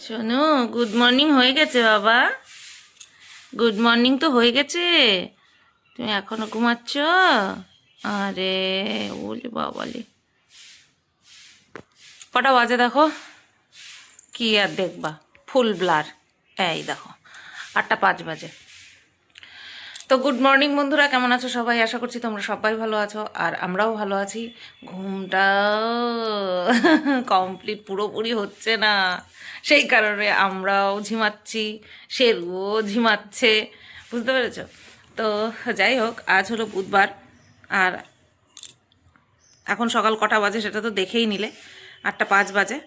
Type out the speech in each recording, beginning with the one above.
শোনো, good morning হয়ে গেছে বাবা। গুড মর্নিং তো হয়ে গেছে, তুমি এখনো ঘুমাচ্ছ? আরে ওলে বাবালে, কটা বাজে দেখো। কি আর দেখবা, ফুল ব্লার। এই দেখো, 8:05 বাজে। তো গুড মর্নিং বন্ধুরা, কেমন আছো সবাই? আশা করছি তোমরা সবাই ভালো আছো, আর আমরাও ভালো আছি। ঘুমটা কমপ্লিট পুরোপুরি হচ্ছে না, সেই কারণে আমরাও ঝিমাচ্ছি, শেরুও ঝিমাচ্ছে, বুঝতে পেরেছো? তো যাই হোক, আজ হলো বুধবার, আর এখন সকাল কটা বাজে সেটা তো দেখেই নিলে। 8:05 বাজে,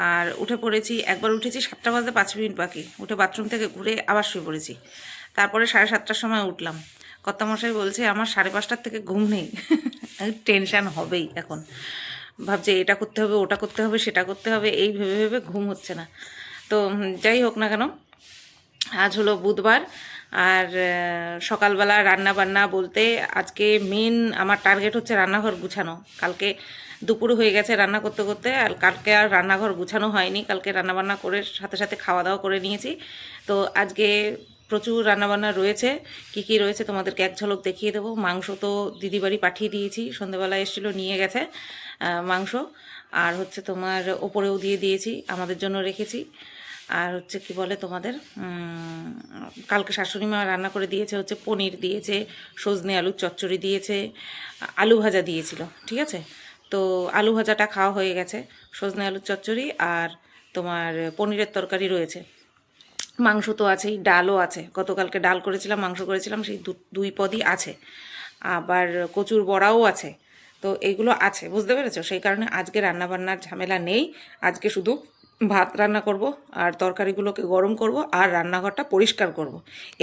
আর উঠে পড়েছি। একবার উঠেছি 7টা বাজতে 5 মিনিট বাকি, উঠে বাথরুম থেকে ঘুরে আবার শুয়ে পড়েছি। তারপরে 7:30টার সময় উঠলাম। কর্তামশাই বলছে আমার 5:30টার থেকে ঘুম নেই। টেনশান হবেই এখন, ভাবছে এটা করতে হবে, ওটা করতে হবে, সেটা করতে হবে, এই ভেবে ভেবে ঘুম হচ্ছে না। তো যাই হোক না কেন, আজ হলো বুধবার, আর সকালবেলা রান্না বান্না বলতে আজকে মেন আমার টার্গেট হচ্ছে রান্নাঘর গুছানো। কালকে দুপুর হয়ে গেছে রান্না করতে করতে, আর কালকে আর রান্নাঘর গুছানো হয়নি। কালকে রান্নাবান্না করে সাথে সাথে খাওয়া দাওয়া করে নিয়েছি। তো আজকে প্রচুর রান্নাবান্না রয়েছে। কি কি রয়েছে তোমাদেরকে এক ঝলক দেখিয়ে দেবো। মাংস তো দিদি বাড়ি পাঠিয়ে দিয়েছি, সন্ধেবেলা এসেছিলো নিয়ে গেছে মাংস। আর হচ্ছে তোমার ওপরেও দিয়ে দিয়েছি, আমাদের জন্য রেখেছি। আর হচ্ছে কি বলে তোমাদের, কালকে শাশুড়ি মা রান্না করে দিয়েছে হচ্ছে পনির দিয়েছে, সজনে আলুর চচ্চড়ি দিয়েছে, আলু ভাজা দিয়েছিল, ঠিক আছে? তো আলু ভাজাটা খাওয়া হয়ে গেছে, সজনে আলুর চচ্চড়ি আর তোমার পনিরের তরকারি রয়েছে। মাংস তো আছেই, ডালও আছে। গতকালকে ডাল করেছিলাম, মাংস করেছিলাম, সেই দুই পদই আছে। আবার কচুর বড়াও আছে। তো এইগুলো আছে, বুঝতে পেরেছো? সেই কারণে আজকে রান্নাবান্নার ঝামেলা নেই। আজকে শুধু ভাত রান্না করব, আর তরকারিগুলোকে গরম করব, আর রান্নাঘরটা পরিষ্কার করব।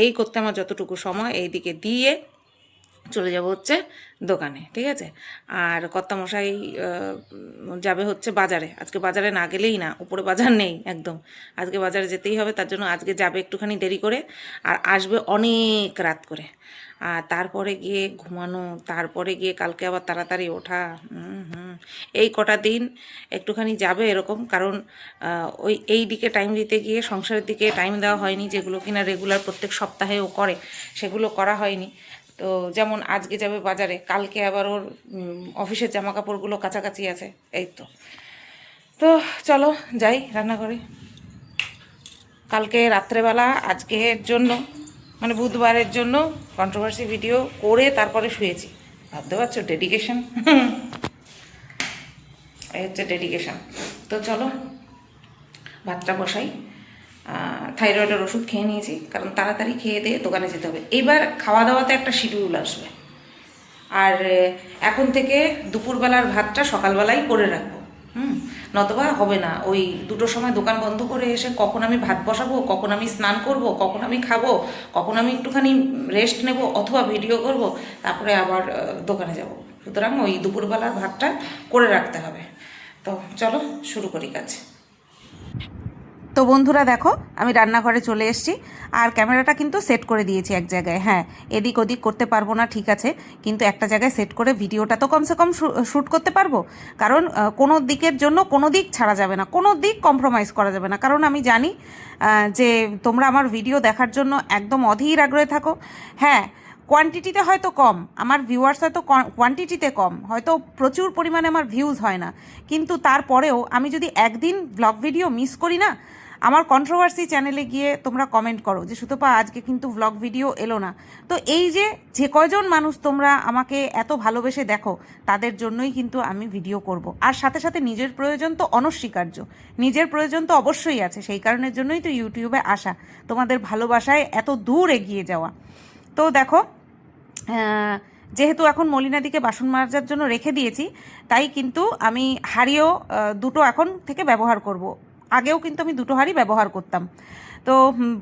এই করতে আমার যতটুকু সময়, এই দিকে দিয়ে চলে যাব হচ্ছে দোকানে, ঠিক আছে? আর কর্তামশাই যাবে হচ্ছে বাজারে। আজকে বাজারে না গেলেই না, উপরে বাজার নেই একদম। আজকে বাজারে যেতেই হবে, তার জন্য আজকে যাবে একটুখানি দেরি করে, আর আসবে অনেক রাত করে। আর তারপরে গিয়ে ঘুমানো, তারপরে গিয়ে কালকে আবার তাড়াতাড়ি ওঠা। এই কটা দিন একটুখানি যাবে এরকম, কারণ ওই এই দিকে টাইম দিতে গিয়ে সংসারের দিকে টাইম দেওয়া হয়নি। যেগুলো কিনা রেগুলার প্রত্যেক সপ্তাহে ও করে, সেগুলো করা হয়নি। তো যেমন আজকে যাবে বাজারে, কালকে আবার ওর অফিসের জামা কাপড়গুলো কাছাকাছি আছে, এই তো। তো চলো যাই রান্নাঘরে। কালকে রাত্রেবেলা আজকের জন্য, মানে বুধবারের জন্য কন্ট্রোভার্সি ভিডিও করে তারপরে শুয়েছি। ভাবতে পারছো ডেডিকেশন? এই হচ্ছে ডেডিকেশন। তো চলো ভাতটা বসাই। থাইরয়েডের ওষুধ খেয়ে নিয়েছি, কারণ তাড়াতাড়ি খেয়ে দিয়ে দোকানে যেতে হবে। এইবার খাওয়া দাওয়াতে একটা শিডিউল আসবে। আর এখন থেকে দুপুরবেলার ভাতটা সকালবেলাই করে রাখবো। নতবা হবে না। ওই দুটোর সময় দোকান বন্ধ করে এসে কখন আমি ভাত বসাবো, কখন আমি স্নান করব, কখন আমি খাবো, কখন আমি একটুখানি রেস্ট নেব অথবা ভিডিও করব, তারপরে আবার দোকানে যাব। সুতরাং ওই দুপুরবেলার ভাতটা করে রাখতে হবে। তো চলো শুরু করি কাজ। তো বন্ধুরা দেখো, আমি রান্নাঘরে চলে এসেছি, আর ক্যামেরাটা কিন্তু সেট করে দিয়েছি এক জায়গায়। হ্যাঁ, এদিক ওদিক করতে পারবো না, ঠিক আছে, কিন্তু একটা জায়গায় সেট করে ভিডিওটা তো কমসে কম শ্যুট করতে পারবো। কারণ কোনো দিকের জন্য কোনো দিক ছাড়া যাবে না, কোনো দিক কম্প্রোমাইজ করা যাবে না। কারণ আমি জানি যে তোমরা আমার ভিডিও দেখার জন্য একদম অধীর আগ্রহে থাকো। হ্যাঁ, কোয়ান্টিটিতে হয়তো কম, আমার ভিউয়ার্স হয়তো কোয়ান্টিটিতে কম, হয়তো প্রচুর পরিমাণে আমার ভিউজ হয় না, কিন্তু তারপরেও আমি যদি একদিন ব্লগ ভিডিও মিস করি না, আমার কন্ট্রোভার্সি চ্যানেলে গিয়ে তোমরা কমেন্ট করো যে সুতপা আজকে কিন্তু ব্লগ ভিডিও এলো না। তো এই যে কয়জন মানুষ তোমরা আমাকে এত ভালোবেসে দেখো, তাদের জন্যই কিন্তু আমি ভিডিও করব। আর সাথে সাথে নিজের প্রয়োজন তো অনস্বীকার্য, নিজের প্রয়োজন তো অবশ্যই আছে, সেই কারণের জন্যই তো ইউটিউবে আসা, তোমাদের ভালোবাসায় এত দূর এগিয়ে যাওয়া। তো দেখো, যেহেতু এখন মলিনাদিকে বাসন মাজার জন্য রেখে দিয়েছি, তাই কিন্তু আমি হাঁড়িও দুটো এখন থেকে ব্যবহার করব। আগেও কিন্তু আমি দুটো হাঁড়ি ব্যবহার করতাম। তো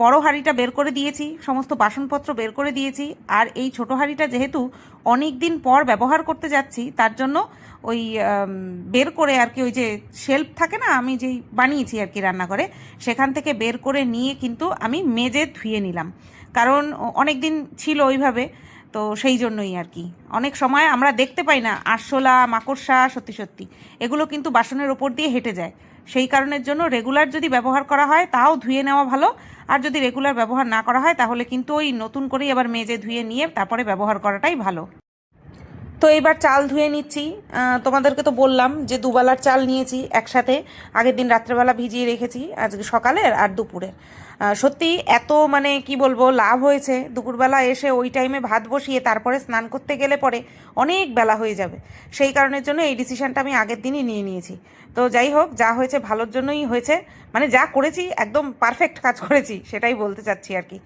বড় হাঁড়িটা বের করে দিয়েছি, সমস্ত বাসনপত্র বের করে দিয়েছি। আর এই ছোটো হাঁড়িটা যেহেতু অনেক দিন পর ব্যবহার করতে যাচ্ছি, তার জন্য ওই বের করে আর কি, ওই যে শেলফ থাকে না, আমি যেই বানিয়েছি আর কি রান্নাঘরে, সেখান থেকে বের করে নিয়ে কিন্তু আমি মেজে ধুয়ে নিলাম। কারণ অনেক দিন ছিল ওইভাবে, তো সেই জন্যই আর কি। অনেক সময় আমরা দেখতে পাই না আরশোলা, মাকড়সা, সত্যি সত্যি এগুলো কিন্তু বাসনের ওপর দিয়ে হেঁটে যায়। সেই কারণের জন্য রেগুলার যদি ব্যবহার করা হয় তাও ধুয়ে নেওয়া ভালো, আর যদি রেগুলার ব্যবহার না করা হয় তাহলে কিন্তু ওই নতুন করেই আবার মেজে ধুয়ে নিয়ে তারপরে ব্যবহার করাটাই ভালো। তো এইবার চাল ধুয়ে নিচ্ছি। তোমাদেরকে তো বললাম যে দুবেলার চাল নিয়েছি একসাথে, আগের দিন রাত্রেবেলা ভিজিয়ে রেখেছি, আজকে সকালের আর দুপুরের। সত্যি এত মানে কি বলবো লাভ হয়েছে, দুপুরবেলা এসে ওই টাইমে ভাত বসিয়ে তারপরে স্নান করতে গেলে পরে অনেক বেলা হয়ে যাবে। সেই কারণের জন্য এই ডিসিশানটা আমি আগের দিনই নিয়ে নিয়েছি। তো যাই হোক, যা হয়েছে ভালোর জন্যই হয়েছে, মানে যা করেছি একদম পারফেক্ট কাজ করেছি সেটাই বলতে চাচ্ছি আর কি।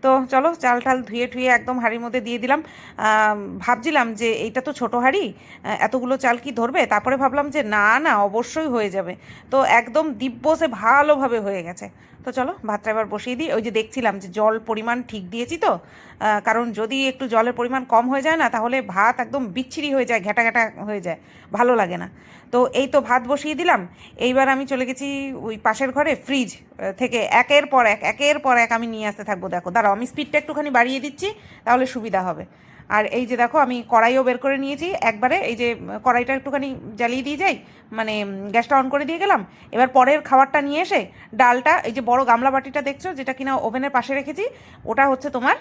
তো চলো চাল টাল ধুয়ে ঠুয়ে একদম হাঁড়ির মধ্যে দিয়ে দিলাম। ভাবছিলাম যে এইটা তো ছোটো হাঁড়ি, এতগুলো চাল কি ধরবে, তারপরে ভাবলাম যে না না অবশ্যই হয়ে যাবে। তো একদম দিব্যসে ভালোভাবে হয়ে গেছে। তো চলো ভাতটা এবার বসিয়ে দিই। ওই যে দেখছিলাম যে জল পরিমাণ ঠিক দিয়েছি তো, কারণ যদি একটু জলের পরিমাণ কম হয়ে যায় না তাহলে ভাত একদম বিচ্ছিরি হয়ে যায়, ঘ্যাটা ঘ্যাটা হয়ে যায়, ভালো লাগে না। তো এই তো ভাত বসিয়ে দিলাম। এইবার আমি চলে গেছি ওই পাশের ঘরে, ফ্রিজ থেকে একের পর এক আমি নিয়ে আসতে থাকবো। দেখো দাঁড়াও, আমি স্পিডটা একটুখানি বাড়িয়ে দিচ্ছি তাহলে সুবিধা হবে। আর এই যে দেখো আমি কড়াইও বের করে নিয়েছি একবারে, এই যে কড়াইটা একটুখানি জ্বালিয়ে দিয়ে যাই, মানে গ্যাসটা অন করে দিয়ে গেলাম। এবার পরের খাবারটা নিয়ে এসে ডালটা, এই যে বড় গামলা বাটিটা দেখছো যেটা কিনা ওভেনের পাশে রেখেছি, ওটা হচ্ছে তোমার,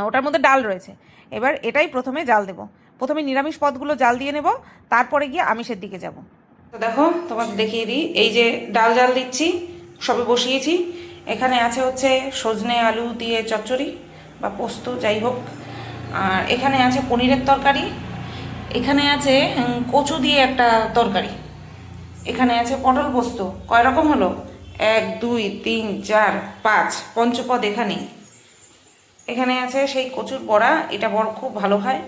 ওটার মধ্যে ডাল রয়েছে। এবার এটাই প্রথমে জাল দেবো। প্রথমে নিরামিষ পদগুলো জাল দিয়ে নেব, তারপরে গিয়ে আমিষের দিকে যাব। তো দেখো তোমাকে দেখিয়ে দিই, এই যে ডাল জাল দিচ্ছি, সবে বসিয়েছি। এখানে আছে হচ্ছে সজনে আলু দিয়ে চচ্চড়ি বা পোস্ত যাই হোক, আর এখানে আছে পনিরের তরকারি, এখানে আছে কচু দিয়ে একটা তরকারি, এখানে আছে পটল পোস্ত। কয় রকম হলো? 1 2 3 4 5, পঞ্চপদ এখানেই। এখানে আছে সেই কচুর বড়া, এটা বড় খুব ভালো খায়।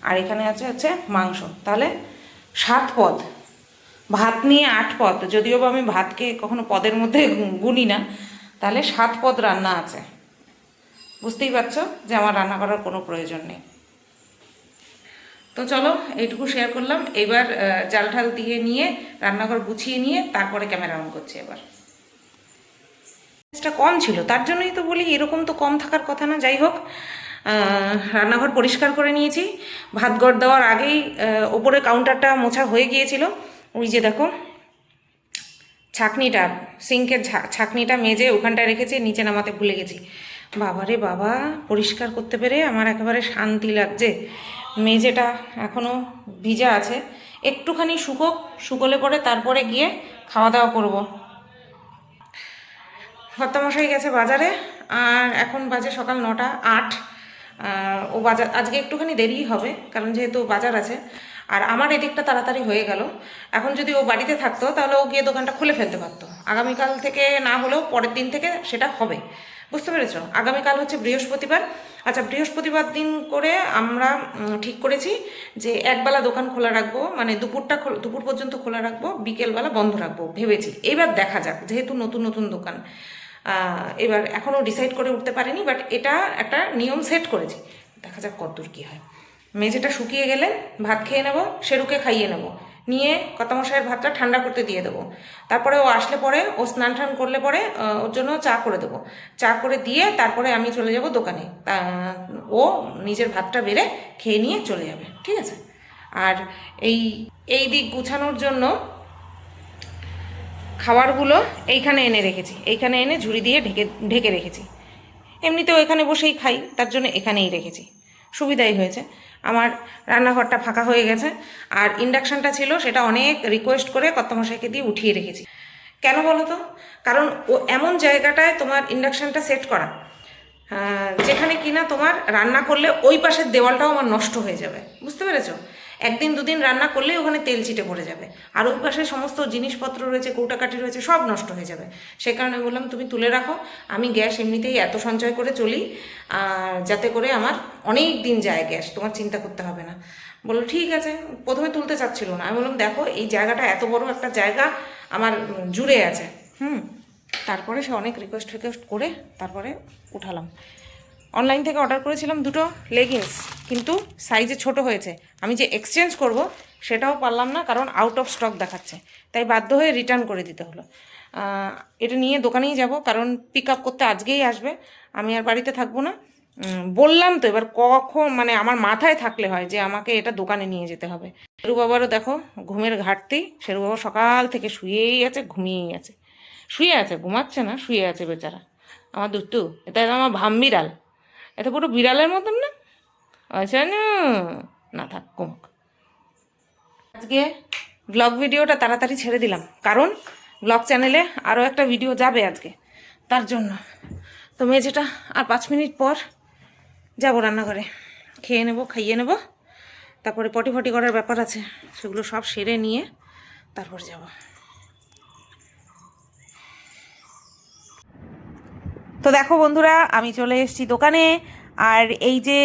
আর এখানে আছে হচ্ছে মাংস, তাহলে 7 পদ। ভাত নিয়ে 8 পদ, যদিও বা আমি ভাতকে কখনো পদের মধ্যে গুনি না, তাহলে 7 পদ রান্না আছে। বুঝতেই পারছো যে আমার রান্না করার কোনো প্রয়োজন নেই। তো চলো এইটুকু শেয়ার করলাম। এবার জাল ঠাল দিয়ে নিয়ে রান্নাঘর গুছিয়ে নিয়ে তারপরে ক্যামেরা অন করছি। এবার এটা কম ছিল, তার জন্যই তো বলি এরকম তো কম থাকার কথা না। যাই হোক, রান্নাঘর পরিষ্কার করে নিয়েছি। ভাত গড় দেওয়ার আগেই ওপরে কাউন্টারটা মোছা হয়ে গিয়েছিল। ওই যে দেখো ছাঁকনিটা, সিঙ্কের ছাঁকনিটা মেজে ওখানটায় রেখেছি, নিচে নামাতে ভুলে গেছি। বাবারে বাবা, পরিষ্কার করতে পেরে আমার একেবারে শান্তি লাগছে। মেঝেটা এখনও ভিজা আছে, একটুখানি শুকোলে পরে তারপরে গিয়ে খাওয়া দাওয়া করবো। কর্তামশাই গেছে বাজারে, আর এখন বাজে সকাল 9টা 8। ও বাজার আজকে একটুখানি দেরিই হবে, কারণ যেহেতু বাজার আছে। আর আমার এদিকটা তাড়াতাড়ি হয়ে গেল। এখন যদি ও বাড়িতে থাকতো তাহলে ও গিয়ে দোকানটা খুলে ফেলতে পারতো। আগামীকাল থেকে না হলেও পরের দিন থেকে সেটা হবে, বুঝতে পেরেছ? আগামীকাল হচ্ছে বৃহস্পতিবার। আচ্ছা, বৃহস্পতিবার দিন করে আমরা ঠিক করেছি যে একবেলা দোকান খোলা রাখবো, মানে দুপুর পর্যন্ত খোলা রাখবো, বিকেলবেলা বন্ধ রাখবো ভেবেছি। এবার দেখা যাক, যেহেতু নতুন নতুন দোকান, এবার এখনও ডিসাইড করে উঠতে পারিনি, বাট এটা একটা নিয়ম সেট করেছি। দেখা যাক কতদূর কী হয়। মেঝেটা শুকিয়ে গেলে ভাত খেয়ে নেবো, শেরুকে খাইয়ে নেবো, নিয়ে কর্তামশাইয়ের ভাতটা ঠান্ডা করতে দিয়ে দেবো। তারপরে ও আসলে পরে, ও স্নান টান করলে পরে ওর জন্য চা করে দেবো। চা করে দিয়ে তারপরে আমি চলে যাব দোকানে। ও নিজের ভাতটা বেড়ে খেয়ে নিয়ে চলে যাবে, ঠিক আছে? আর এই দিক গুছানোর জন্য খাবারগুলো এইখানে এনে রেখেছি, এইখানে এনে ঝুড়ি দিয়ে ঢেকে রেখেছি। এমনিতেও এখানে বসেই খাই, তার জন্য এখানেই রেখেছি, সুবিধাই হয়েছে। আমার রান্নাঘরটা ফাঁকা হয়ে গেছে। আর ইন্ডাকশানটা ছিল, সেটা অনেক রিকোয়েস্ট করে কর্তামশাইকে দিয়ে উঠিয়ে রেখেছি। কেন বলো তো? কারণ ও এমন জায়গাটায় তোমার ইন্ডাকশানটা সেট করা, যেখানে কিনা তোমার রান্না করলে ওই পাশের দেওয়ালটাও আমার নষ্ট হয়ে যাবে, বুঝতে পেরেছো? একদিন দুদিন রান্না করলেই ওখানে তেল ছিটে পড়ে যাবে, আর ওই পাশে সমস্ত জিনিসপত্র রয়েছে, কৌটাকাঠি রয়েছে, সব নষ্ট হয়ে যাবে। সে কারণে বললাম তুমি তুলে রাখো, আমি গ্যাস এমনিতেই এত সঞ্চয় করে চলি, আর যাতে করে আমার অনেক দিন যায় গ্যাস, তোমার চিন্তা করতে হবে না। বললো ঠিক আছে। প্রথমে তুলতে চাচ্ছিল না, আমি বললাম দেখো এই জায়গাটা এত বড় একটা জায়গা আমার জুড়ে আছে, তারপরে সে অনেক রিকোয়েস্ট করে তারপরে উঠালাম। অনলাইন থেকে অর্ডার করেছিলাম 2টো লেগিংস, কিন্তু সাইজে ছোট হয়েছে। আমি যে এক্সচেঞ্জ করব সেটাও পারলাম না, কারণ আউট অফ স্টক দেখাচ্ছে, তাই বাধ্য হয়ে রিটার্ন করে দিতে হলো। এটা নিয়ে দোকানেই যাব, কারণ পিক আপ করতে আজকেই আসবে, আমি আর বাড়িতে থাকবো না। বললাম তো, এবার কখন মানে আমার মাথায় থাকলে হয় যে আমাকে এটা দোকানে নিয়ে যেতে হবে। শেরু বাবারও দেখো ঘুমের ঘাটতি, শেরু বাবা সকাল থেকে শুয়েই আছে, ঘুমিয়েই আছে, শুয়ে আছে, ঘুমাচ্ছে না, শুয়ে আছে বেচারা। আমার দুট্টু, এটা আমার ভামবিড়াল, এটা পুরো বিড়ালের মতন না? আচ্ছা না, না থাক কমুক। আজকে ব্লগ ভিডিওটা তাড়াতাড়ি ছেড়ে দিলাম, কারণ ব্লগ চ্যানেলে আরও একটা ভিডিও যাবে আজকে, তার জন্য। তো মেঝেটা আর 5 মিনিট পর যাবো রান্নাঘরে, খেয়ে নেবো, খাইয়ে নেবো, তারপরে পটি ফটি করার ব্যাপার আছে, সেগুলো সব সেরে নিয়ে তারপর যাব। তো দেখো বন্ধুরা, আমি চলে এসেছি দোকানে। আর এই যে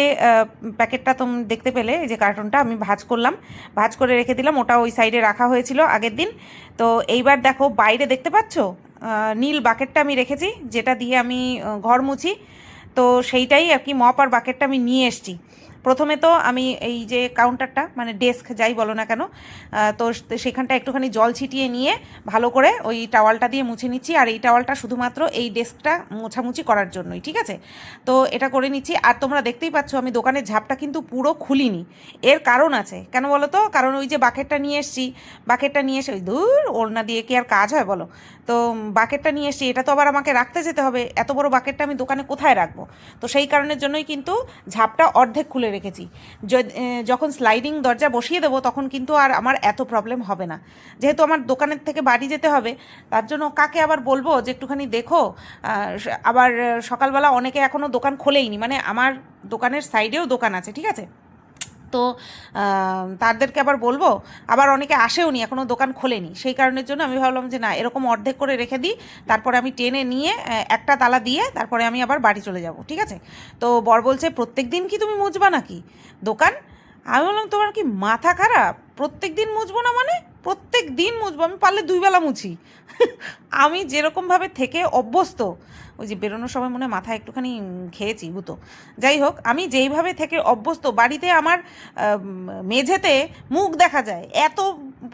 প্যাকেটটা তুমি দেখতে পেলে, এই যে কার্টুনটা আমি ভাঁজ করলাম, ভাঁজ করে রেখে দিলাম, ওটা ওই সাইডে রাখা হয়েছিল আগের দিন। তো এইবার দেখো বাইরে দেখতে পাচ্ছ নীল বাকেটটা আমি রেখেছি, যেটা দিয়ে আমি ঘর মুছি। তো সেইটাই আর কি, মপ আর বাকেটটা আমি নিয়ে এসেছি। প্রথমে তো আমি এই যে কাউন্টারটা মানে ডেস্ক যাই বলো না কেন, তো সেখানটা একটুখানি জল ছিটিয়ে নিয়ে ভালো করে ওই টাওয়ালটা দিয়ে মুছে নিচ্ছি। আর এই টাওয়ালটা শুধুমাত্র এই ডেস্কটা মোছামুছি করার জন্যই, ঠিক আছে? তো এটা করে নিচ্ছি। আর তোমরা দেখতেই পাচ্ছ আমি দোকানের ঝাপটা কিন্তু পুরো খুলিনি। এর কারণ আছে, কেন বলো তো? কারণ ওই যে বাকেটটা নিয়ে এসেছি, বাকেটটা নিয়ে এসে ওই দূর ওড়না দিয়ে কি আর কাজ হয় বলো? তো বাকেটটা নিয়ে এসেছি, এটা তো আবার আমাকে রাখতে যেতে হবে, এত বড় বাকেটটা আমি দোকানে কোথায় রাখবো? তো সেই কারণের জন্যই কিন্তু ঝাপটা অর্ধেক খুলে রেখেছি। যখন স্লাইডিং দরজা বসিয়ে দেবো তখন কিন্তু আর আমার এত প্রবলেম হবে না। যেহেতু আমার দোকানের থেকে বাড়ি যেতে হবে, তার জন্য কাকে আবার বলবো যে একটুখানি দেখো। আবার সকালবেলা অনেকে এখনও দোকান খোলেইনি, মানে আমার দোকানের সাইডেও দোকান আছে, ঠিক আছে? তো তাদেরকে আবার বলবো, আবার অনেকে আসেও নি, এখনও দোকান খোলেনি। সেই কারণের জন্য আমি ভাবলাম যে না, এরকম অর্ধেক করে রেখে দিই, তারপরে আমি টেনে নিয়ে একটা তালা দিয়ে তারপরে আমি আবার বাড়ি চলে যাব, ঠিক আছে? তো বর বলছে প্রত্যেক দিন কি তুমি মুছবা নাকি দোকান? আমি বললাম তোমার কি মাথা খারাপ? প্রত্যেক দিন মুছবো না মানে? প্রত্যেক দিন মুছবো, আমি পারলে 2 বেলা মুছি। আমি যেরকমভাবে থেকে অভ্যস্ত, ওই যে বেরোনোর সময় মনে হয় মাথায় একটুখানি খেয়েছি গুতো, যাই হোক, আমি যেইভাবে থেকে অভ্যস্ত, বাড়িতে আমার মেঝেতে মুখ দেখা যায়, এত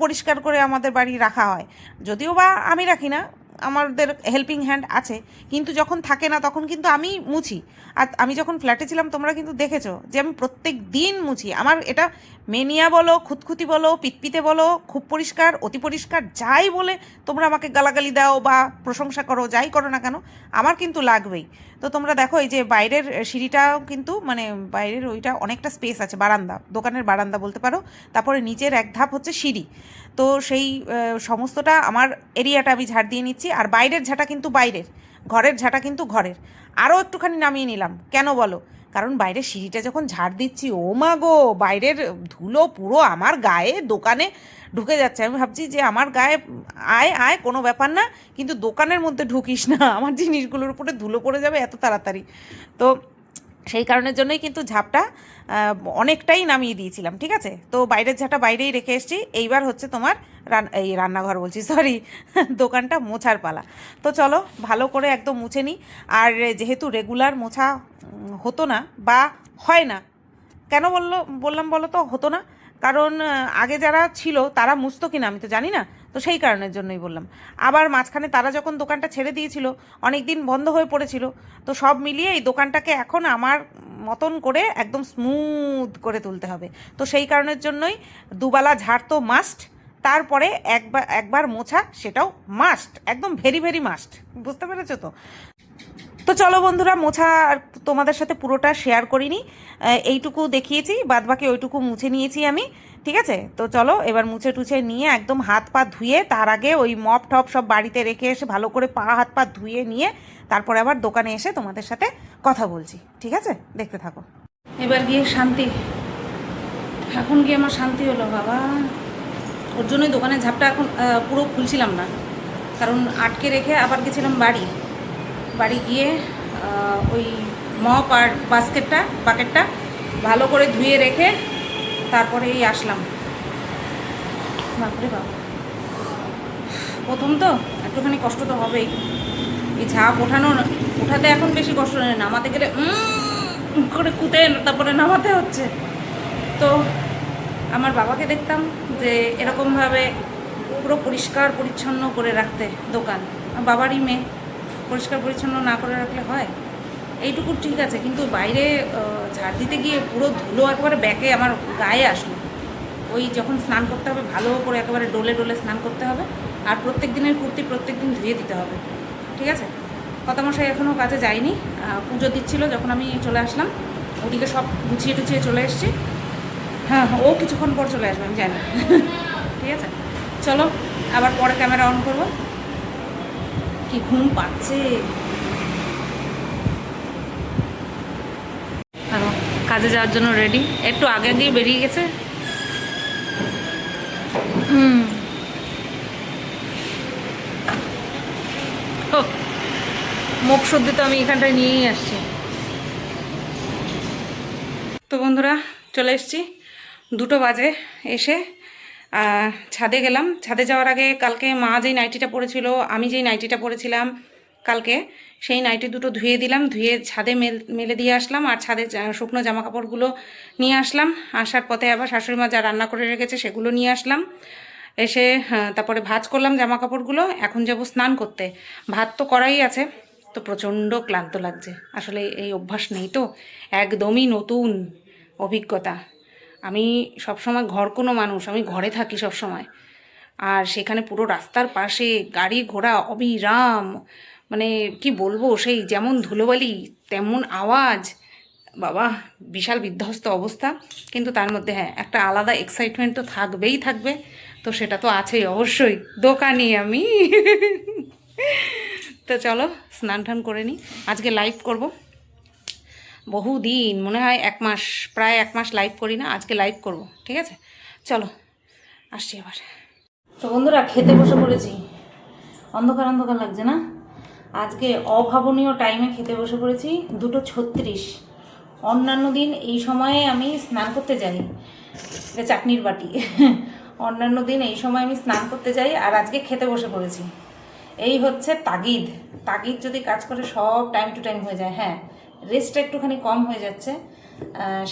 পরিষ্কার করে আমাদের বাড়ি রাখা হয়। যদিও বা আমি রাখি না, আমাদের হেল্পিং হ্যান্ড আছে, কিন্তু যখন থাকে না তখন কিন্তু আমি মুছি। আর আমি যখন ফ্ল্যাটে ছিলাম তোমরা কিন্তু দেখেছো যে আমি প্রত্যেক দিন মুছি। আমার এটা মেনিয়া বলো, খুঁতখুঁতি বলো, পিতপিতে বলো, খুব পরিষ্কার, অতি পরিষ্কার, যাই বলে তোমরা আমাকে গালাগালি দাও বা প্রশংসা করো, যাই করো না কেন, আমার কিন্তু লাগবেই। তো তোমরা দেখো এই যে বাইরের সিঁড়িটাও কিন্তু মানে বাইরের ওইটা অনেকটা স্পেস আছে, বারান্দা, দোকানের বারান্দা বলতে পারো, তারপরে নিচের এক ধাপ হচ্ছে সিঁড়ি। তো সেই সমস্তটা আমার এরিয়াটা আমি ঝাড় দিয়ে নিচ্ছি। আর বাইরের ঝাঁটা কিন্তু বাইরের, ঘরের ঝাঁটা কিন্তু ঘরের। আরও একটুখানি নামিয়ে নিলাম, কেন বলো? কারণ বাইরের সিঁড়িটা যখন ঝাড় দিচ্ছি, ও মা গো, বাইরের ধুলো পুরো আমার গায়ে, দোকানে ঢুকে যাচ্ছে। আমি ভাবছি যে আমার গায়ে আয় আয়, কোনো ব্যাপার না, কিন্তু দোকানের মধ্যে ঢুকিস না, আমার জিনিসগুলোর উপরে ধুলো পড়ে যাবে এত তাড়াতাড়ি। তো সেই কারণের জন্যই কিন্তু ঝাপটা অনেকটাই নামিয়ে দিয়েছিলাম, ঠিক আছে? তো বাইরের ঝাঁটা বাইরেই রেখে এসেছি। এইবার হচ্ছে তোমার এই রান্নাঘর বলছি, সরি, দোকানটা মোছার পালা। তো চলো ভালো করে একদম মুছে নিই। আর যেহেতু রেগুলার মোছা হতো না বা হয় না, কেন বললাম বলো তো হতো না? কারণ আগে যারা ছিল তারা মুছতো কিনা আমি তো জানি না, তো সেই কারণের জন্যই বললাম। আবার মাঝখানে তারা যখন দোকানটা ছেড়ে দিয়েছিল, অনেক দিন বন্ধ হয়ে পড়েছিল। তো সব মিলিয়ে এই দোকানটাকে এখন আমার মতন করে একদম স্মুথ করে তুলতে হবে। তো সেই কারণের জন্যই 2 বেলা ঝাড় তো মাস্ট, তারপরে একবার একবার মোছা, সেটাও মাস্ট, একদম ভেরি ভেরি মাস্ট। বুঝতে পেরেছো তো? তো চলো বন্ধুরা, মোছা আর তোমাদের সাথে পুরোটা শেয়ার করিনি, এইটুকু দেখিয়েছি, বাদবাকি ওইটুকু মুছে নিয়েছি আমি, ঠিক আছে? তো চলো এবার মুছে টুছে নিয়ে একদম হাত পা ধুয়ে, তার আগে ওই মপ টপ সব বাড়িতে রেখে এসে ভালো করে হাত পা ধুয়ে নিয়ে তারপরে আবার দোকানে এসে তোমাদের সাথে কথা বলছি, ঠিক আছে? দেখতে থাকো। এবার গিয়ে শান্তি, এখন গিয়ে আমার শান্তি হলো বাবা। ওর জন্যই দোকানের ঝাপটা এখন পুরো খুলছিলাম না, কারণ আটকে রেখে আবার গেছিলাম বাড়ি। বাড়ি গিয়ে ওই মপ আর বাকেটটা ভালো করে ধুয়ে রেখে তারপরে এই আসলাম। বাপরে বাবা, প্রথম তো একটুখানি কষ্ট তো হবেই। এই ঝাঁপ ওঠাতে এখন বেশি কষ্ট নেই, নামাতে গেলে করে কুঁতে তারপরে নামাতে হচ্ছে। তো আমার বাবাকে দেখতাম যে এরকমভাবে পুরো পরিষ্কার পরিচ্ছন্ন করে রাখতে দোকান। বাবারই মেয়ে, পরিষ্কার পরিচ্ছন্ন না করে রাখলে হয়? এইটুকু ঠিক আছে, কিন্তু বাইরে ঝাড় দিতে গিয়ে পুরো ধুলো একেবারে ব্যাকে আমার গায়ে আসলো। ওই যখন স্নান করতে হবে ভালো করে একেবারে ডোলে ডোলে স্নান করতে হবে, আর প্রত্যেক দিনের কুর্তি প্রত্যেক দিন ধুয়ে দিতে হবে, ঠিক আছে? কর্তামশাই এখনও কাজে যায়নি, পুজো দিচ্ছিল যখন আমি চলে আসলাম, ওদিকে সব গুছিয়ে টুছিয়ে চলে এসেছি। হ্যাঁ, ও কিছুক্ষণ পর চলে আসবে, আমি জানি। ঠিক আছে, চলো আবার পরে ক্যামেরা অন করবো। কি ঘুম পাচ্ছে। হ্যালো, কাজে যাওয়ার জন্য রেডি, একটু আগে আগেই বেরিয়ে গেছে। ও, মুখ শুদ্ধি তো আমি এখানটায় নিয়েই আসছি। তো বন্ধুরা, চলে এসেছি, 2টো বাজে। এসে ছাদে গেলাম। ছাদে যাওয়ার আগে কালকে মা যেই নাইটিটা পরেছিল, আমি যেই নাইটিটা পরেছিলাম কালকে, সেই নাইটি দুটো ধুয়ে দিলাম, ধুয়ে ছাদে মেলে দিয়ে আসলাম। আর ছাদে শুকনো জামা কাপড়গুলো নিয়ে আসলাম। আসার পথে আবার শাশুড়ি মা যা রান্না করে রেখেছে সেগুলো নিয়ে আসলাম। এসে তারপরে ভাঁজ করলাম জামা কাপড়গুলো। এখন যাব স্নান করতে। ভাত তো করাই আছে, তো প্রচণ্ড ক্লান্ত লাগছে। আসলে এই অভ্যাস নেই তো, একদমই নতুন অভিজ্ঞতা। আমি সবসময় ঘর কোনো মানুষ, আমি ঘরে থাকি সব সময়। আর সেখানে পুরো রাস্তার পাশে গাড়ি ঘোড়া অবিরাম, মানে কি বলবো, সেই যেমন ধুলোবালি তেমন আওয়াজ, বাবা বিশাল বিধ্বস্ত অবস্থা। কিন্তু তার মধ্যে হ্যাঁ, একটা আলাদা এক্সাইটমেন্ট তো থাকবেই থাকবে, তো সেটা তো আছেই অবশ্যই, দোকানি আমি। তো চলো স্নান টান করে নিই। আজকে লাইভ করব, বহুদিন, মনে হয় 1 মাস, প্রায় 1 মাস লাইভ করি না, আজকে লাইভ করব, ঠিক আছে? চলো আসছি আবার। তো বন্ধুরা, খেতে বসে পড়েছি। অন্ধকার অন্ধকার লাগছে না? আজকে অভাবনীয় টাইমে খেতে বসে পড়েছি, 2:36। অন্যান্য দিন এই সময়ে আমি স্নান করতে যাই, এটা চাটনির বাটি। অন্যান্য দিন এই সময় আমি স্নান করতে যাই, আর আজকে খেতে বসে পড়েছি। এই হচ্ছে তাগিদ। তাগিদ যদি কাজ করে সব টাইম টু টাইম হয়ে যায়। হ্যাঁ, রেস্টটা একটুখানি কম হয়ে যাচ্ছে,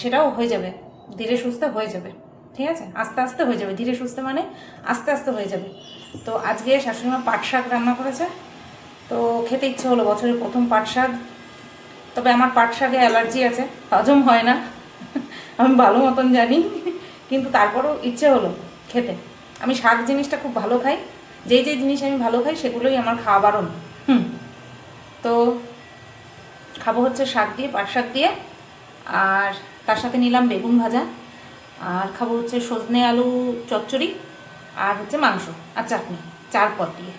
সেটাও হয়ে যাবে, ধীরে সুস্থে হয়ে যাবে, ঠিক আছে? আস্তে আস্তে হয়ে যাবে, ধীরে সুস্থে মানে আস্তে আস্তে হয়ে যাবে। তো আজকে শাশুড়িমা পাট শাক রান্না করেছে, তো খেতে ইচ্ছে হলো, বছরের প্রথম পাট শাক। তবে আমার পাট শাকে অ্যালার্জি আছে, হজম হয় না, আমি ভালো মতন জানি, কিন্তু তারপরেও ইচ্ছে হলো খেতে। আমি শাক জিনিসটা খুব ভালো খাই, যেই যেই জিনিস আমি ভালো খাই সেগুলোই আমার খাওয়া বারণ। তো খাবো হচ্ছে শাক দিয়ে, পাট শাক দিয়ে, আর তার সাথে নিলাম বেগুন ভাজা, আর খাবো হচ্ছে সজনে আলু চচ্চড়ি, আর হচ্ছে মাংস আর চাটনি, 4 পদ দিয়ে,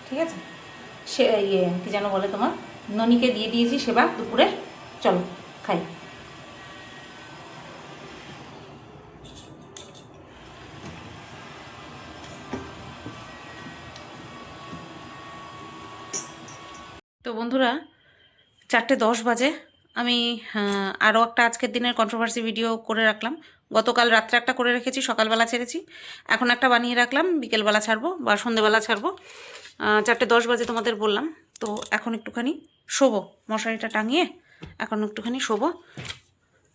ঠিক আছে? সে কী যেন বলে তোমার, ননিকে দিয়ে দিয়েছি সেবা দুপুরে। চলো খাই। তো বন্ধুরা, 4:10 বাজে। আমি আরও একটা আজকের দিনের কন্ট্রোভার্সি ভিডিও করে রাখলাম। গতকাল রাত্রে একটা করে রেখেছি, সকালবেলা ছেড়েছি। এখন একটা বানিয়ে রাখলাম, বিকেলবেলা ছাড়বো বা সন্ধেবেলা ছাড়বো। 4:10 বাজে তোমাদের বললাম। তো এখন একটুখানি শোবো, মশারিটা টাঙিয়ে এখন একটুখানি শোবো।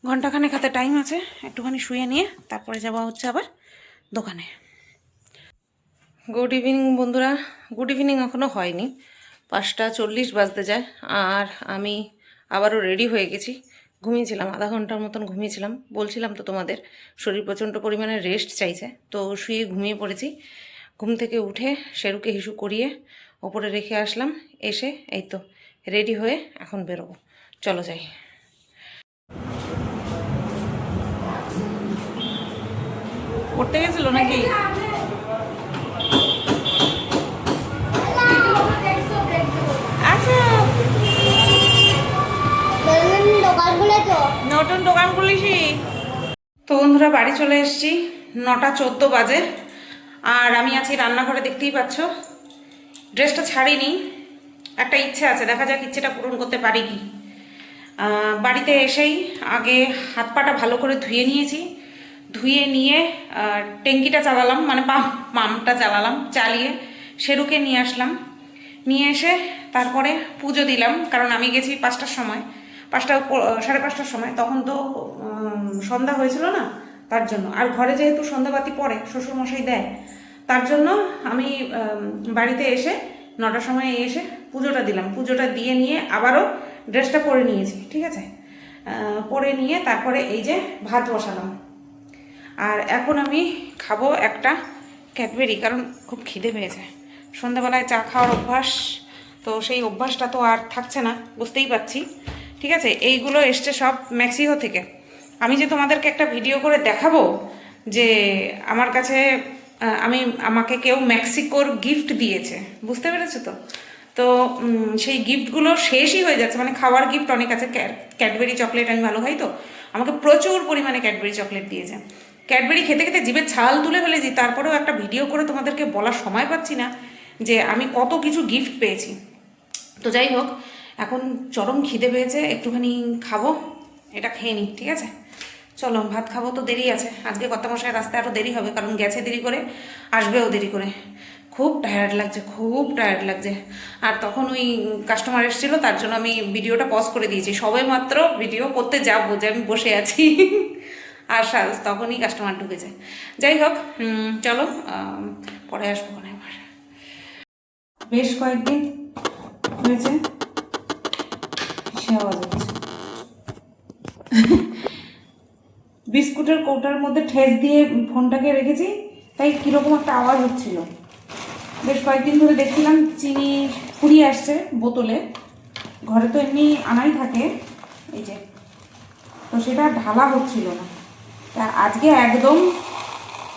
ঘন্টাখানেক হাতে টাইম আছে, একটুখানি শুয়ে নিয়ে তারপরে যাওয়া হচ্ছে আবার দোকানে। গুড ইভিনিং বন্ধুরা। গুড ইভিনিং এখনও হয়নি, 5:40 বাজতে যায়। আর আমি আবারও রেডি হয়ে গেছি। ঘুমিয়েছিলাম, আধা ঘন্টার মতন ঘুমিয়েছিলাম, বলছিলাম তো তোমাদের শরীর প্রচণ্ড পরিমাণে রেস্ট চাইছে, তো শুয়ে ঘুমিয়ে পড়েছি। ঘুম থেকে উঠে শেরুকে হিসু করিয়ে ওপরে রেখে আসলাম, এসে এই তো রেডি হয়ে এখন বেরোবো। চলো যাই। পড়তে গেছিল নাকি? নতুন দোকান খুলেছি। তো বন্ধুরা, বাড়ি চলে এসেছি, 9:14 বাজে। আর আমি আছি রান্নাঘরে, দেখতেই পাচ্ছ। ড্রেসটা ছাড়িনি, একটা ইচ্ছে আছে, দেখা যাক ইচ্ছেটা পূরণ করতে পারি কি। বাড়িতে এসেই আগে হাত পাটা ভালো করে ধুয়ে নিয়েছি। ধুয়ে নিয়ে ট্যাঙ্কিটা চালালাম, মানে পাম্পটা চালালাম, চালিয়ে শেরুকে নিয়ে আসলাম। নিয়ে এসে তারপরে পুজো দিলাম, কারণ আমি গেছি 5টার সময়, 5:30টার সময়, তখন তো সন্ধ্যা হয়েছিল না, তার জন্য। আর ঘরে যেহেতু সন্ধ্যাবাতি পড়ে, শ্বশুরমশাই দেয়, তার জন্য আমি বাড়িতে এসে 9টার সময় এসে পুজোটা দিলাম। পুজোটা দিয়ে নিয়ে আবারও ড্রেসটা পরে নিয়েছি, ঠিক আছে। পরে নিয়ে তারপরে এই যে ভাত বসালাম। আর এখন আমি খাবো একটা ক্যাডবেরি, কারণ খুব খিদে পেয়েছে। সন্ধ্যাবেলায় চা খাওয়ার অভ্যাস, তো সেই অভ্যাসটা তো আর থাকছে না, বুঝতেই পারছি। ঠিক আছে, এইগুলো এসছে সব ম্যাক্সিও থেকে। আমি যে তোমাদেরকে একটা ভিডিও করে দেখাবো যে আমার কাছে আমাকে কেউ মেক্সিকোর গিফট দিয়েছে, বুঝতে পেরেছো তো? তো সেই গিফটগুলো শেষই হয়ে যাচ্ছে, মানে খাওয়ার গিফট অনেক আছে। ক্যাডবেরি চকলেট আমি ভালো খাই, তো আমাকে প্রচুর পরিমাণে ক্যাডবেরি চকলেট দিয়েছে। ক্যাডবেরি খেতে খেতে জিভে ছাল তুলে ফেলেছি, তারপরেও একটা ভিডিও করে তোমাদেরকে বলার সময় পাচ্ছি না যে আমি কত কিছু গিফট পেয়েছি। তো যাই হোক, এখন চরম খিদে পেয়েছে, একটুখানি খাবো, এটা খেয়ে নিই, ঠিক আছে? চলো ভাত খাবো, তো দেরি আছে আজকে। কর্তামশায়ের রাস্তায় আরও দেরি হবে, কারণ গেছে দেরি করে, আসবেও দেরি করে। খুব টায়ার্ড লাগছে, খুব টায়ার্ড লাগছে। আর তখন ওই কাস্টমার এসেছিলো, তার জন্য আমি ভিডিওটা পজ করে দিয়েছি। সবে মাত্র ভিডিও করতে যাবো যে আমি বসে আছি আর তখনই কাস্টমার ঢুকেছে। যাই হোক, চলো পরে আসবো না। এবার বেশ কয়েকদিন হয়েছে সে আওয়াজ হচ্ছে বিস্কুটের কৌটার মধ্যে ঠেস দিয়ে ফোনটাকে রেখেছি, তাই কীরকম একটা আওয়াজ হচ্ছিল। বেশ কয়েকদিন ধরে দেখছিলাম চিনি ফুরিয়ে আসছে বোতলে, ঘরে তো এমনি আনাই থাকে, এই যে, তো সেটা ঢালা হচ্ছিল না। তা আজকে একদম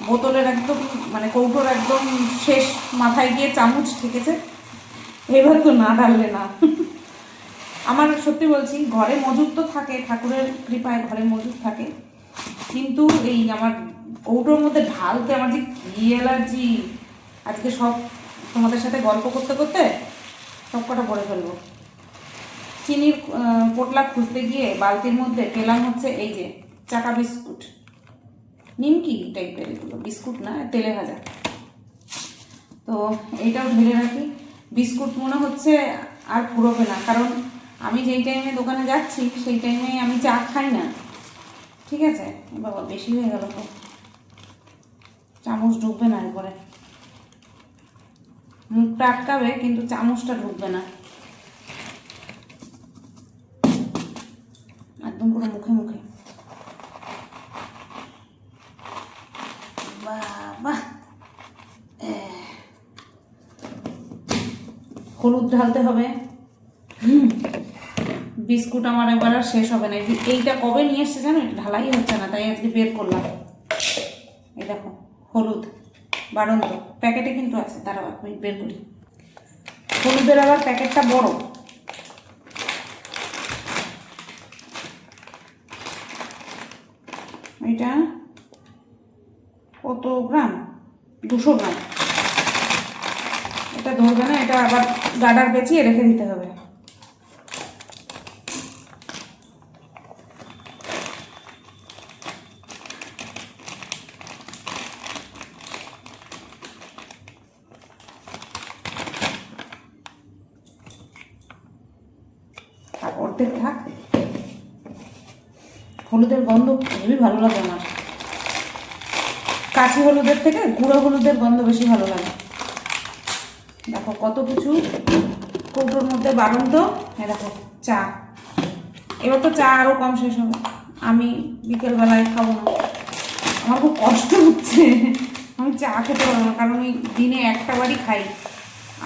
বোতলের একদম মানে কৌটোর একদম শেষ মাথায় গিয়ে চামচ ঠেকেছে, এবার তো না ঢাললে না। আমার সত্যি বলছি, ঘরে মজুদ তো থাকে, ঠাকুরের কৃপায় ঘরে মজুদ থাকে, কিন্তু এই আমার কৌটোর মধ্যে ঢালতে আমার যে কি অ্যালার্জি। আজকে সব তোমাদের সাথে গল্প করতে করতে সব কটা ভরে ফেলবো। চিনির পোটলা খুঁজতে গিয়ে বালতির মধ্যে পেলাম হচ্ছে এই যে চাকা বিস্কুট, নিমকি টাইপের, এগুলো বিস্কুট না, তেলে ভাজা। তো এইটাও ঢেলে রাখি। বিস্কুট মনে হচ্ছে আর ফুরোবে না, কারণ আমি যেই টাইমে দোকানে যাচ্ছি সেই টাইমে আমি চা খাই না, ঠিক আছে? বাবা বেশি হয়ে গেল তো, চামচ ঢুকবে না, এরপরে মুখটা আটকাবে কিন্তু চামচটা ঢুকবে না, একদম পুরো মুখে মুখে। বাবা হলুদ ঢালতে হবে। বিস্কুট আমার এবার আর শেষ হবে না। এইটা কবে নিয়ে এসছে জানো, এটা ঢালাই হচ্ছে না, তাই আজকে বের করলাম। এই দেখো হলুদ বাড়ন্ত প্যাকেটে কিন্তু আছে, তারা আমি বের করি। হলুদের আবার প্যাকেটটা বড়, এটা কত গ্রাম, 200 গ্রাম। এটা ধরবে না, এটা আবার গাডার পেঁচিয়ে রেখে দিতে হবে। অর্ধেক থাক। হলুদের গন্ধ খুবই ভালো লাগে আমার, কাঁচি হলুদের থেকে গুঁড়ো হলুদের গন্ধ বেশি ভালো লাগে। দেখো কত কিছু কৌটোর মধ্যে বাড়ন্ত। দেখো চা, এবার তো চা আরও কম শেষ হবে, আমি বিকেলবেলায় খাবো না। আমার খুব কষ্ট হচ্ছে, আমি চা খেতে পারবো না, কারণ ওই দিনে একটা বারই খাই,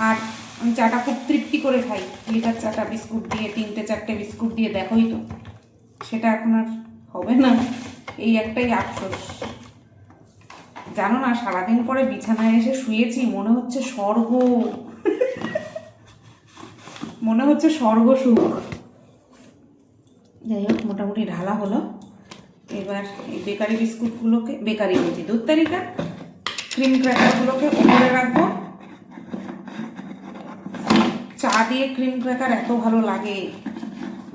আর আমি চাটা খুব তৃপ্তি করে খাই। লিটার চাটা বিস্কুট দিয়ে, 3-4টে বিস্কুট দিয়ে, দেখোই তো, সেটা এখন আর হবে না। এই একটাই আফসোস, জানো না, সারাদিন পরে বিছানায় এসে শুয়েছি, মনে হচ্ছে স্বর্গ, মনে হচ্ছে স্বর্গ সুখ। যাই হোক, মোটামুটি ঢালা হলো। এবার এই বেকারি বিস্কুটগুলোকে, বেকারি বলছি, দুধ তালিকা ক্রিম ক্র্যাকারগুলোকে উপরে রাখবো। চা দিয়ে ক্রিম ক্র্যাকার এত ভালো লাগে,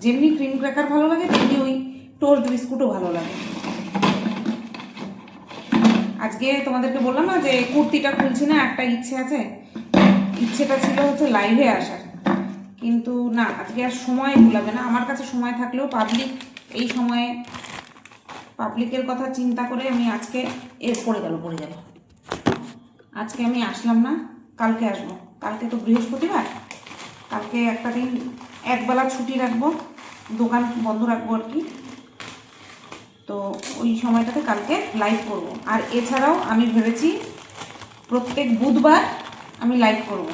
যেমনি ক্রিম ক্র্যাকার ভালো লাগে তেমনি ওই টোস্ট বিস্কুটও ভালো লাগে। আজকে তোমাদেরকে বললাম না যে কুর্তিটা খুলছি না, একটা ইচ্ছে আছে, ইচ্ছেটা ছিল হচ্ছে লাইভে আসার, কিন্তু না, আজকে আর সময় ভুলাবে না। আমার কাছে সময় থাকলেও পাবলিক এই সময়ে, পাবলিকের কথা চিন্তা করে আমি আজকে পড়ে গেল আজকে আমি আসলাম না, কালকে আসবো। কালকে তো বৃহস্পতিবার, কালকে একটা দিন একবেলা ছুটি রাখবো, দোকান বন্ধ রাখবো আর কি। তো ওই সময়টাতে কালকে লাইভ করব। আর এছাড়াও আমি ভেবেছি প্রত্যেক বুধবার আমি লাইভ করব,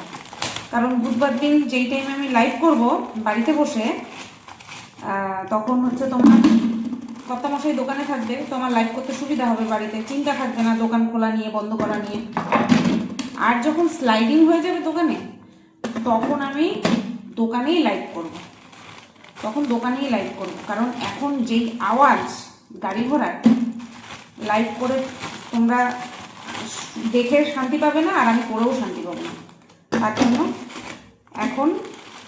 কারণ বুধবার দিন যেই টাইমে আমি লাইভ করব বাড়িতে বসে, তখন হচ্ছে তোমার কর্তামশাই দোকানে থাকবে, তো আমার লাইভ করতে সুবিধা হবে, বাড়িতে চিন্তা থাকবে না দোকান খোলা নিয়ে বন্ধ করা নিয়ে। আর যখন স্লাইডিং হয়ে যাবে দোকানে, তখন আমি দোকানেই লাইভ করব, কারণ এখন যেই আওয়াজ গাড়ি ঘোড়ার, লাইভ করে তোমরা দেখে শান্তি পাবে না, আর আমি করেও শান্তি পাবো না। তার জন্য এখন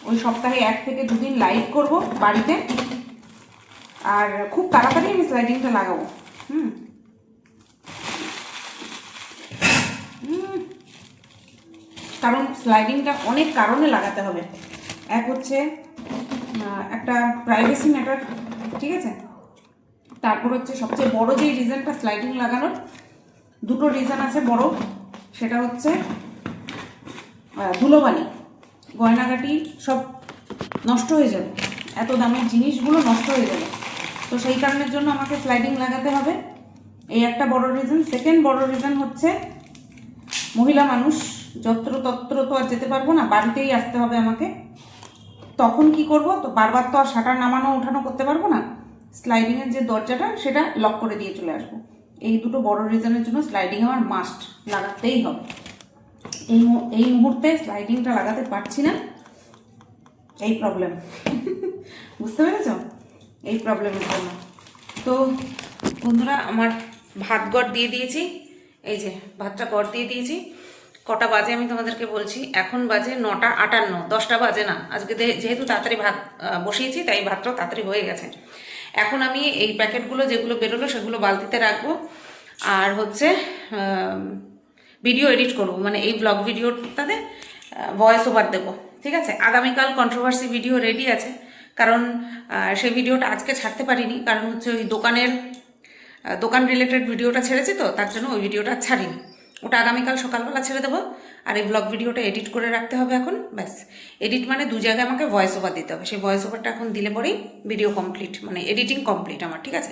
ওই সপ্তাহে 1 থেকে 2 দিন লাইভ করব বাড়িতে, আর খুব তাড়াতাড়ি আমি স্লাইডিংটা লাগাবো। কারণ স্লাইডিংটা অনেক কারণে লাগাতে হবে। এক হচ্ছে একটা প্রাইভেসি ম্যাটার, ঠিক আছে। তারপর হচ্ছে সবচেয়ে বড় যেই রিজনটা স্লাইডিং লাগানোর, 2টো রিজন আছে বড়, সেটা হচ্ছে ধুলোবালি, গয়নাগাটি সব নষ্ট হয়ে যাবে, এত দামের জিনিসগুলো নষ্ট হয়ে যাবে। তো সেই কারণের জন্য আমাকে স্লাইডিং লাগাতে হবে, এই একটা বড় রিজন। সেকেন্ড বড় রিজন হচ্ছে মহিলা মানুষ, যত্র তত্র তো আর যেতে পারবো না, বাড়িতেই আসতে হবে আমাকে। তখন কি করব, তো বারবার তো আর শাটার নামানো ওঠানো করতে পারবো না, স্লাইডিংয়ের যে দরজাটা সেটা লক করে দিয়ে চলে আসবো। এই 2টো বড় রিজনের জন্য স্লাইডিং আমার মাস্ট লাগাতেই হবে। এই মুহূর্তে স্লাইডিংটা লাগাতে পারছি না, এই প্রবলেম। বুঝতে পেরেছ? এই প্রবলেমের জন্য। তো বন্ধুরা, আমার ভাত গড় দিয়ে দিয়েছি, এই যে ভাতটা গড় দিয়ে দিয়েছি। কটা বাজে আমি তোমাদেরকে বলছি, এখন বাজে 9:58, 10টা বাজে না। আজকে যেহেতু তাড়াতাড়ি ভাত বসিয়েছি, তাই ভাতটাও তাড়াতাড়ি হয়ে গেছে। এখন আমি এই প্যাকেটগুলো যেগুলো বেরোলো সেগুলো বালতিতে রাখবো, আর হচ্ছে ভিডিও এডিট করবো, মানে এই ব্লগ ভিডিওটাতে ভয়েস ওভার দেবো, ঠিক আছে। আগামীকাল কন্ট্রোভার্সি ভিডিও রেডি আছে, কারণ সেই ভিডিওটা আজকে ছাড়তে পারিনি, কারণ হচ্ছে ওই দোকান রিলেটেড ভিডিওটা ছেড়েছি, তো তার জন্য ওই ভিডিওটা ছাড়িনি। ওটা আগামীকাল সকালবেলা ছেড়ে দেবো। আর এই ব্লগ ভিডিওটা এডিট করে রাখতে হবে এখন, ব্যাস। এডিট মানে 2 জায়গায় আমাকে ভয়েস ওভার দিতে হবে, সেই ভয়েস ওভারটা এখন দিলে পরেই ভিডিও কমপ্লিট, মানে এডিটিং কমপ্লিট আমার, ঠিক আছে।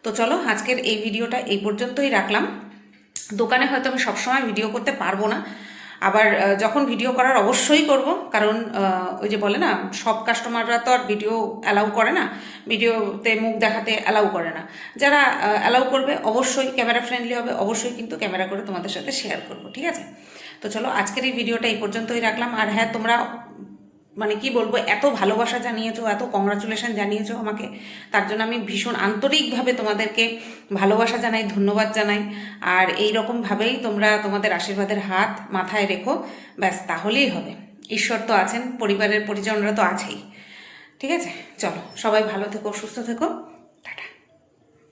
তো চলো, আজকের এই ভিডিওটা এই পর্যন্তই রাখলাম। দোকানে হয়তো আমি সবসময় ভিডিও করতে পারবো না, আবার যখন ভিডিও করার অবশ্যই করব, কারণ ওই যে বলে না, সব কাস্টমাররা তো আর ভিডিও অ্যালাউ করে না, ভিডিওতে মুখ দেখাতে অ্যালাউ করে না। যারা অ্যালাউ করবে অবশ্যই ক্যামেরা ফ্রেন্ডলি হবে, অবশ্যই কিন্তু ক্যামেরা করে তোমাদের সাথে শেয়ার করব, ঠিক আছে। তো চলো, আজকের এই ভিডিওটা এই পর্যন্তই রাখলাম। আর হ্যাঁ, তোমরা মানে কি বলবো, এত ভালোবাসা জানিয়েছো, এত কংগ্রাচুলেশন জানিয়েছো আমাকে, তার জন্য আমি ভীষণ আন্তরিকভাবে তোমাদেরকে ভালোবাসা জানাই, ধন্যবাদ জানাই। আর এই রকমভাবেই তোমরা তোমাদের আশীর্বাদের হাত মাথায় রেখো, ব্যাস, তাহলেই হবে। ঈশ্বর তো আছেন, পরিবারের পরিজনরা তো আছেই, ঠিক আছে। চলো, সবাই ভালো থেকো, সুস্থ থেকো।